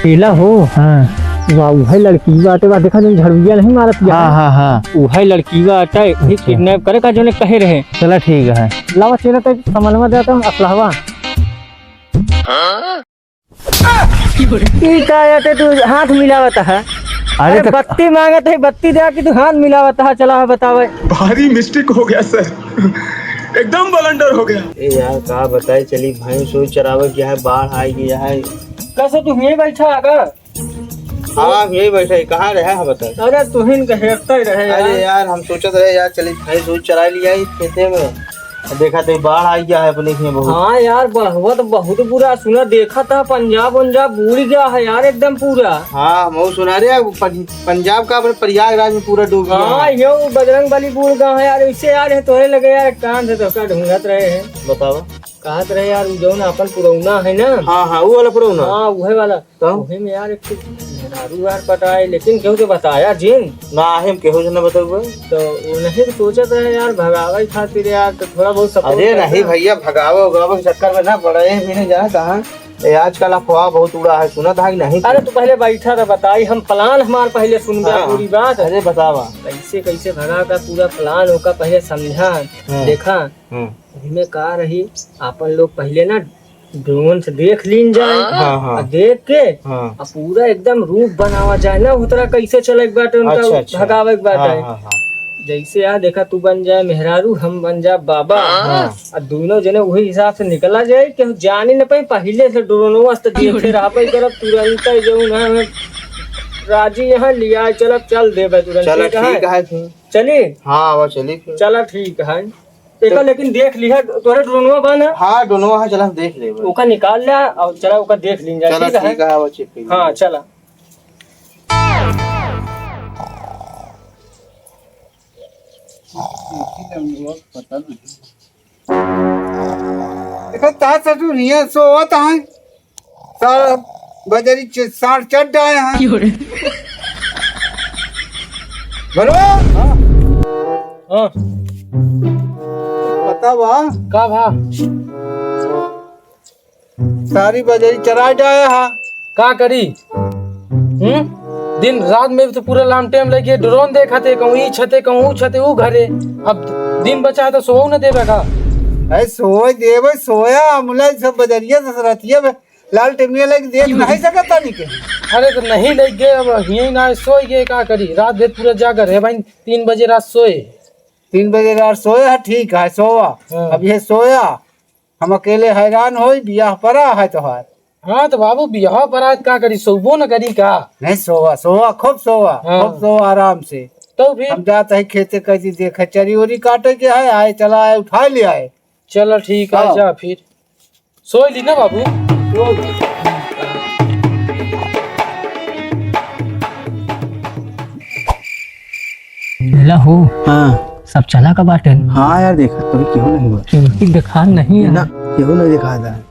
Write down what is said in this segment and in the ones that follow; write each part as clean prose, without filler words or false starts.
चेला हो। हाँ वाह वही लड़की बाटे बा देखा जो झड़ुआ नहीं मारत या। हाँ हाँ हाँ वही लड़की बाटे वही किडनैप करे का जो ने कहे रहे। चला ठीक है। लावा चेला तो समझवा देता हूँ असलहवा। ई का आते तू हाथ मिलावत है। अरे बत्ती मांगत है बत्ती दे कि तू हाथ मिलावत है। चला बतावे भारी मिस्टेक हो गया सर, एकदम ब्लंडर हो गया। ए यार का बताए चली भैंस सोच चरावे गया है, बाढ़ आई गया है। कैसे तू यहीं बैठा अगर। हाँ यही बैठे कहाँ रहे है बता। अरे तुहिन कहते रहे यार। अरे यार हम सोचत रहे यार चली भैंस सोच चरा लिया इस खेते में, देखा तो बाढ़ आई गया है अपने में बहुत। हाँ यार बहुत बुरा सुना देखा था। पंजाब बूढ़ गया है यार एकदम पूरा। हाँ मैं सुना रहे पंजाब का प्रयागराज में पूरा डूब गया। हाँ यो बजरंग बली बूढ़ गया है यार। इससे यार तोहे लगे यार कान से तो ढूंढत रहे हैं। बताओ कहत रहे यार जो ना अपन पुरौना है ना। हाँ हाँ वो वाला पुरौना। हाँ वही वाला तो वही में यार एक दारू यार पटाए लेकिन केहू तो बताया जिन ना हम केहू से ना बताओ तो वो नहीं सोचत रहे यार भगावे खातिर यार तो थोड़ा बहुत सपोर्ट। अरे नहीं भैया भगावे उगावे के चक्कर में ना पड़े भी नहीं जाना कहाँ। आजकल अफवाह बहुत उड़ा है, सुना था कि नहीं। अरे तू पहले बैठा था बताई हम प्लान हमारे पहले सुन गया पूरी बात। अरे बतावा कैसे कैसे भगा का पूरा प्लान होगा पहले समझा देखा। में का रही अपन लोग पहले ना ड्रोन से देख लीन जाए। हाँ। देख के पूरा एकदम रूप बनावा जाए ना उतरा कैसे चले बाटे उनका। अच्छा। भगावे बाटे जैसे यार देखा तू बन जाए मेहरारू हम बन जाए बाबा। और दोनों जने वही हिसाब से निकला जाए कि जाने न पाए पहले से ड्रोन वास्ते देखे रहा पाई करब तुरंत जो ना राजी यहाँ लिया चल चल दे तुरंत चली। हाँ वो चली चला ठीक है देखा लेकिन देख लिया तोरे ड्रोनवा बना। हाँ ड्रोनवा है चला देख ले ओका निकाल लिया और चला ओका देख लीन जाए। चला ठीक है वो चेक। हाँ चला देखो तासा तू रिया सोवत है सारा बजरी सार चढ़ जाए हैं बोलो। हाँ पता बा का भा सारी बजरी चरा जाए है का करी। दिन रात में भी तो पूरा लाम टाइम लगे ड्रोन देखा थे कहूँ ई छते कहूँ छते वो घरे। अब दिन बचा है तो सोओ न देवे का। अरे सोए देवे सोया मुला सब बजरिया सरतिया में लाल टिमिया लग देख नहीं सकता नहीं के। अरे तो नहीं लग गए अब यही ना सोए गए का करी। रात भर पूरा जागर है भाई 3 बजे रात सोए। 3 बजे रात सोया है ठीक है सोवा। अब ये सोया हम अकेले हैरान हो बियाह पड़ा है तोहार। हाँ तो बाबू बियाह बरात का करी सोबो न करी का। नहीं सोवा सोवा खूब सोवा खूब सोवा आराम से। तो फिर हम जाते है खेते कैसी देखे चरी वरी काटे के है आए चला आए उठा ले आए। चलो ठीक है जा फिर सोई ली ना बाबू। हो हाँ सब चला का बाटे। हाँ यार देखा तो क्यों नहीं हुआ क्योंकि देखा नहीं है ना क्यों नहीं देखा था।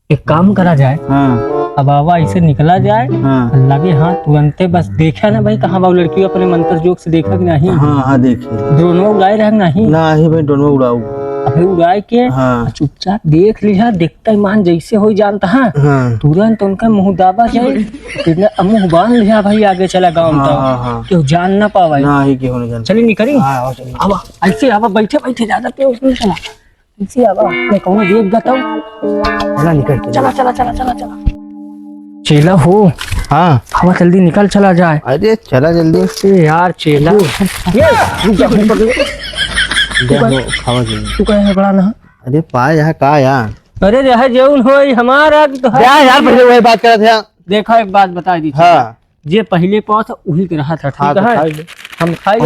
एक काम करा जाए हाँ अब आवा ऐसे निकला जाए हाँ लगे हाँ तुरंते बस देखा ना भाई कहाँ बाबू लड़की अपने मंत्र जोक से देखा कि नहीं। हाँ हाँ देखिए ड्रोनवा उड़ाए रहे नहीं ना ही भाई दोनों उड़ाऊ। अभी उड़ाए के हाँ चुपचाप देख लिया देखता ईमान जैसे हो जानता है हाँ तुरंत उनका मुंह दाबा जाए मुंह बांध लिया भाई आगे चला गाँव तक क्यों जान ना पावा ना ही क्यों नहीं जान। चलिए निकली आवा ऐसे आवा बैठे बैठे ज्यादा पे उसमें चला ऐसे आवा मैं कहूँ देख गता चला निकल चला चला चला चला चला चेला हो। हाँ हवा जल्दी निकल चला जाए। अरे चला जल्दी से यार चेला तू कहे बड़ा ना। अरे पाए यहाँ का यार। अरे रह जौन हो हमारा तो यार पहले वही बात कर रहे थे। देखा एक बात बता दी हाँ जे पहले पास वही के रहा था ठीक है हम खाई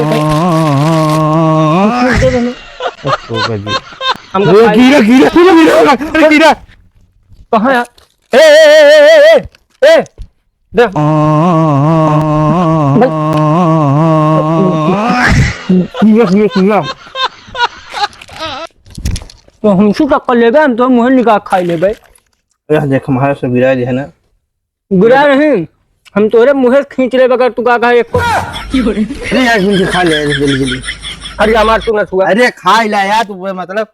गिरा कहाँ यार ए देख तो हमसे टक्कर लेबे हम तो मुँह निकाल खाई लेबे। देख हमारे से गिरा है ना गिरा नहीं हम तोरे मुँह खींच ले बगैर तू का एक अरे यार खा ले जल्दी जल्दी। अरे हमार तू न छुआ। अरे खा ला यार तू मतलब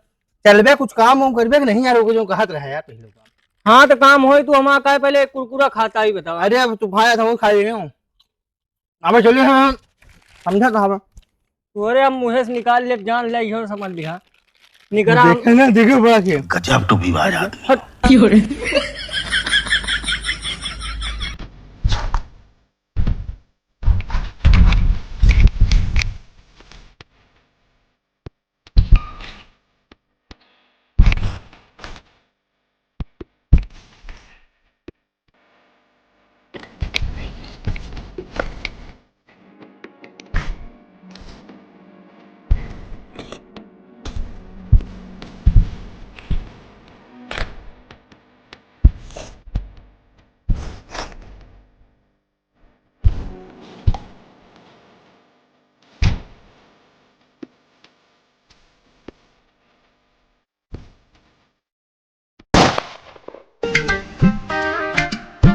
चलबे कुछ काम वाम करबे कि नहीं यार जो कहत रहा यार पहले हाँ तो काम हो तू हमारा का पहले कुरकुरा खाता ही बताओ। अरे अब तू खाया था वो खा रही हूँ। अब चलिए हम समझा कहा तोरे हम मुँह से निकाल ले जान ले इहो समझ लिहा निकरा देखे ना देखे बड़ा के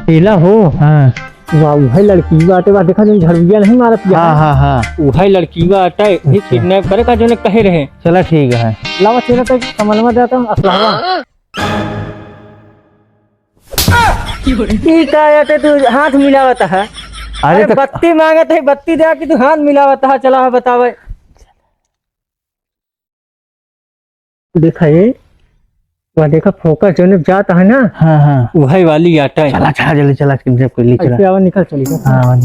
पीला हो। हाँ वाह वही लड़की बाटे बा देखा जो झड़िया नहीं मारत। हाँ हाँ हाँ वही लड़की बाटे ही किडनैप करे का जो ने कहे रहे। चला ठीक है लावा चला तो कमल में जाता हूँ असलावा ठीक है तू हाथ मिलावत है। अरे बत्ती मांगत है बत्ती दे कि तू हाथ मिलावत है। चला है बतावे देखा ये वह देखा फोकस जो जाता है ना। हाँ हाँ वही वाली आता है। चला चला जल्दी चला किडनैप कर ली चला निकल चली। हाँ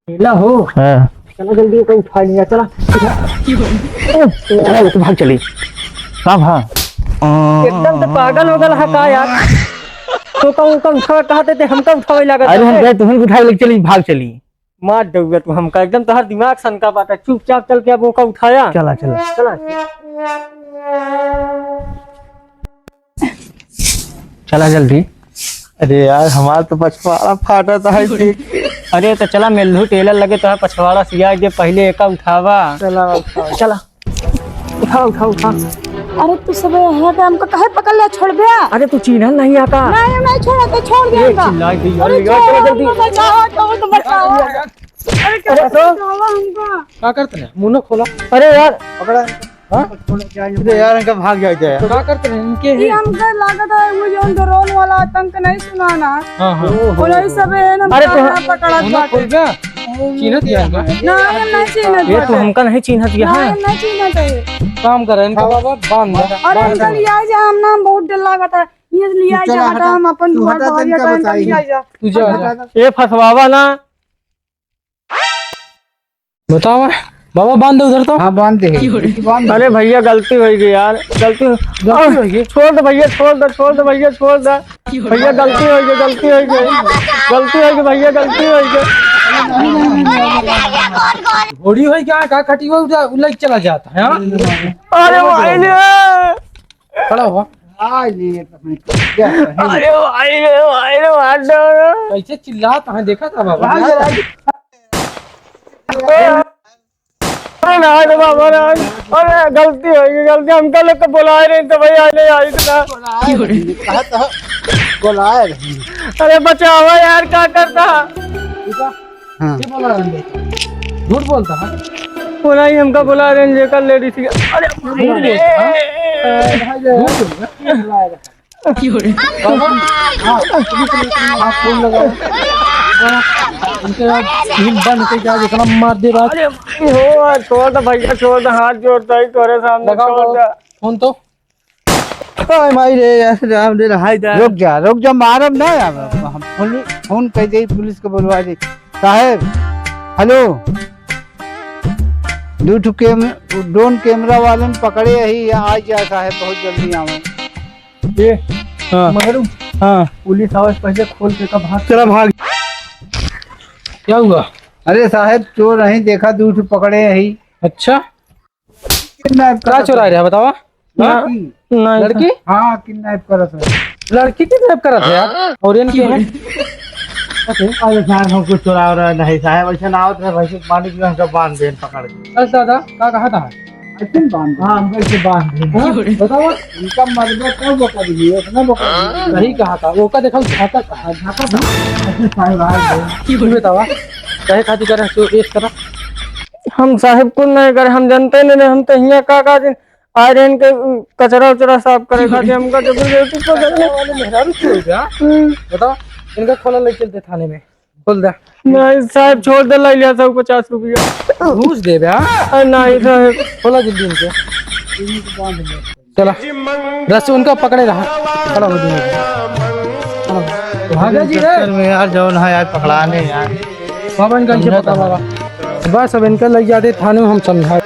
निकल हो। हाँ चला जल्दी कोई उठा लिया चला चला तो भाग चली कब। हाँ एकदम तो पागल वगल है का यार। तो कम उठा कहते थे हमका उठावे लगा। अरे हम गए तुम उठावे लग चली भाग चली मार दोगे तू हमका एकदम तो हर दिमाग सनका बात है। चुपचाप चल के अब वो का उठाया। चला चला चला चला जल्दी। अरे यार हमारा तो पछवाड़ा फाटा था। अरे तो चला मेलू टेलर लगे तो पछवाड़ा सिया दे पहले एक उठावा। चला चला उठा उठा उठा। अरे तू सब है का हमको कहे पकड़ ले छोड़ बे। अरे तू चिन्हल नहीं आता। नहीं छोड़ा तो छोड़ दे हमका। अरे चलो जल्दी बचाओ तो बचाओ। अरे हमका क्या करते हैं मुंह खोला। अरे यार पकड़ा अरे यार इनका भाग जाए तो क्या करते हैं इनके ये हमका लागत है मुझे उन ड्रोन वाला आतंक नहीं सुनाना। हाँ हाँ बोला सब है ना। अरे पकड़ा मुंह खोल गया चिन्ह दिया इनका। नहीं चिन्ह ये तो हमका नहीं चिन्हत यहाँ। नहीं चिन्ह चाहिए काम कर रहे हैं इनका बाबा बांध दो। अरे इनका लिया जा हम ना बहुत डर लागत है। ये लिया जा हटा हम अपन दुआर बाहर या लिया जा तू जा ये फसवावा ना बताओ बाबा बांध दो उधर तो। हाँ बांध दे। अरे भैया गलती हो गई यार गलती हो गई। छोड़ दो भैया छोड़ दो भैया छोड़ दो भैया गलती हो गई भैया गलती हो गई। घोड़ी हो क्या खटी हुआ उलट चला जाता है। अरे भाई ने खड़ा हुआ कैसे चिल्लाता है देखा था बाबा। अरे बाबा अरे गलती हो गई हमका लोग को बुलाए नहीं तो भैया नहीं आई इतना। अरे बचाओ यार क्या करता। झूठ बोलता है बोला ही हमका बुला रहे लेकर लेडीज। अरे मार दे बात। हो छोड़ दो भैया छोड़ दो हाथ जोड़ता ही तोरे सामने छोड़ दो। फोन तो रुक जा मारम ना हम फोन कह दे पुलिस को बुलवा दे। साहब हेलो ड्रोन कैमरा वालन पकड़े ही आ जा साहब बहुत जल्दी आओ। ये महरू हाँ पुलिस आवाज पहले खोल के कब भाग चला भाग। क्या हुआ। अरे साहब चोर नहीं देखा दूर पकड़े ही। अच्छा क्या चुरा रहा बतावा। लड़की हाँ किडनैप करा सर। लड़की किडनैप करा था यार। और इनके हैं अरे साहब हमको चुरा रहा नहीं साहब ऐसा ना होता भाई पानी की हमको बांध दे पकड़ के। दादा क्या कहा था। ऐसे बांध। हाँ हमको ऐसे बांध दे। बताओ इनका मर्द क्यों बता दीजिए इतना बता सही कहा था वो का देखा झाका कहा झाका था। बतावा कहे खाती कर पेश करा। हम साहिब को नहीं करे हम जानते नहीं हम तो हिया का दिन आयरन के कचरा उचरा साफ करे खातिर हमका जबरदस्ती पकड़ने वाले मेहरारू क्यों हो गया बताओ, इनका खोला ले चलते थाने में, खोल दे। नहीं साहब छोड़ दे, ले लिया सब 50 रुपया घूस दे बे, हाँ? नहीं साहब खोला जल्दी इनके, चला रस्सी उनका पकड़े रहा, खड़ा हो भागा जी रे में यार जौन है यार पकड़ाने यार। बाबा इनका इनसे पता बाबा, बस अब इनका लग जाते थाने में, हम समझाए।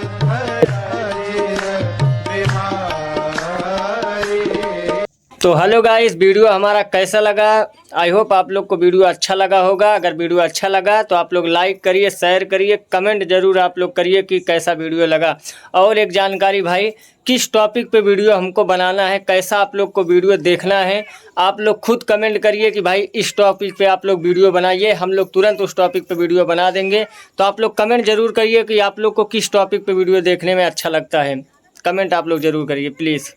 तो हेलो गाइस, वीडियो हमारा कैसा लगा? आई होप आप लोग को वीडियो अच्छा लगा होगा। अगर वीडियो अच्छा लगा तो आप लोग लाइक करिए, शेयर करिए, कमेंट जरूर आप लोग करिए कि कैसा वीडियो लगा। और एक जानकारी भाई, किस टॉपिक पे वीडियो हमको बनाना है, कैसा आप लोग को वीडियो देखना है, आप लोग खुद कमेंट करिए कि भाई इस टॉपिक पे आप लोग वीडियो बनाइए, हम लोग तुरंत उस टॉपिक पे वीडियो बना देंगे। तो आप लोग कमेंट जरूर करिए कि आप लोग को किस टॉपिक पे वीडियो देखने में अच्छा लगता है। कमेंट आप लोग जरूर करिए प्लीज़।